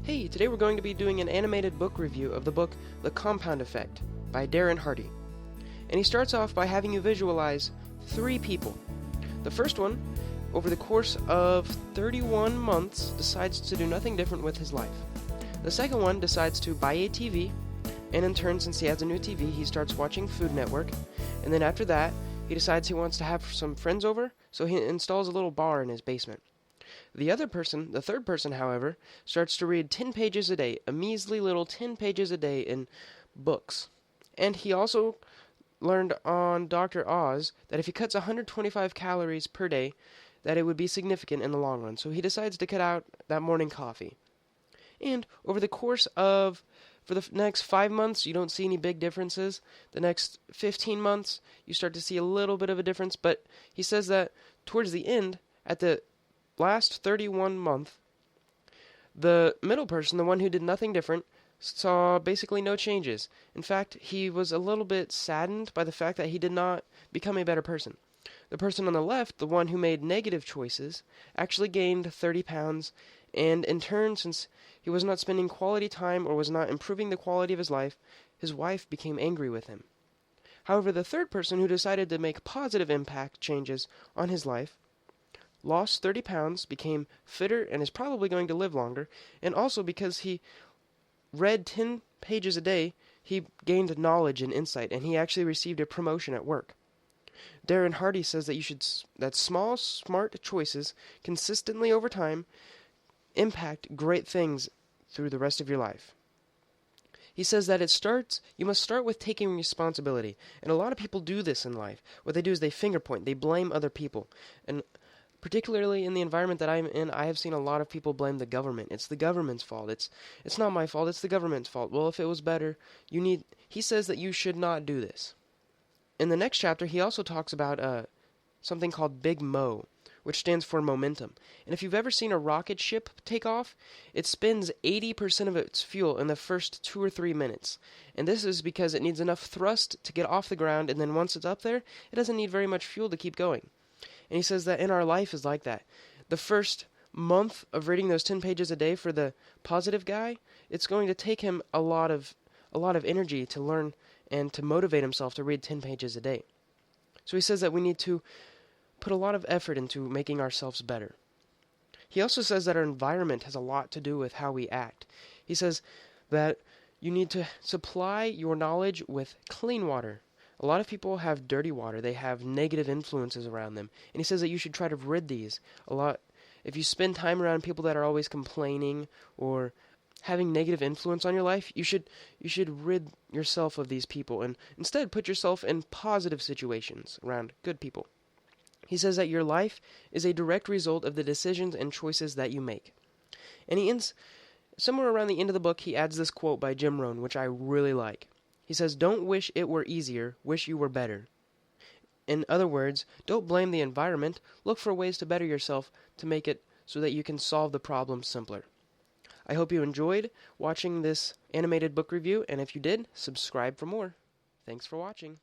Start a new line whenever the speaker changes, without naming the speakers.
Hey, today we're going to be doing an animated book review of the book The Compound Effect by Darren Hardy. And he starts off by having you visualize three people. The first one, over the course of 31 months, decides to do nothing different with his life. The second one decides to buy a TV, and in turn, since he has a new TV, he starts watching Food Network. And then after that, he decides he wants to have some friends over, so he installs a little bar in his basement. The third person, however, starts to read 10 pages a day, a measly little 10 pages a day in books. And he also learned on Dr. Oz that if he cuts 125 calories per day, that it would be significant in the long run. So he decides to cut out that morning coffee. And over the course of, for the next 5 months, you don't see any big differences. The next 15 months, you start to see a little bit of a difference. But he says that towards the end, at the last 31 month, the middle person, the one who did nothing different, saw basically no changes. In fact, he was a little bit saddened by the fact that he did not become a better person. The person on the left, the one who made negative choices, actually gained 30 pounds, and in turn, since he was not spending quality time or was not improving the quality of his life, his wife became angry with him. However, the third person, who decided to make positive impact changes on his life, lost 30 pounds, became fitter, and is probably going to live longer. And also because he read 10 pages a day, he gained knowledge and insight, and he actually received a promotion at work. Darren Hardy says that small, smart choices consistently over time impact great things through the rest of your life. He says that you must start with taking responsibility. And a lot of people do this in life. What they do is they finger point, they blame other people. And particularly in the environment that I'm in, I have seen a lot of people blame the government. It's the government's fault. It's not my fault. It's the government's fault. Well, if it was better, he says that you should not do this. In the next chapter, he also talks about something called Big Mo, which stands for momentum. And if you've ever seen a rocket ship take off, it spends 80% of its fuel in the first 2 or 3 minutes. And this is because it needs enough thrust to get off the ground, and then once it's up there, it doesn't need very much fuel to keep going. And he says that in our life is like that. The first month of reading those 10 pages a day for the positive guy, it's going to take him a lot of energy to learn and to motivate himself to read 10 pages a day. So he says that we need to put a lot of effort into making ourselves better. He also says that our environment has a lot to do with how we act. He says that you need to supply your knowledge with clean water. A lot of people have dirty water. They have negative influences around them. And he says that you should try to rid these a lot. If you spend time around people that are always complaining or having negative influence on your life, you should rid yourself of these people and instead put yourself in positive situations around good people. He says that your life is a direct result of the decisions and choices that you make. And he ends, somewhere around the end of the book, he adds this quote by Jim Rohn, which I really like. He says, "Don't wish it were easier, wish you were better." In other words, don't blame the environment, look for ways to better yourself to make it so that you can solve the problem simpler. I hope you enjoyed watching this animated book review, and if you did, subscribe for more. Thanks for watching.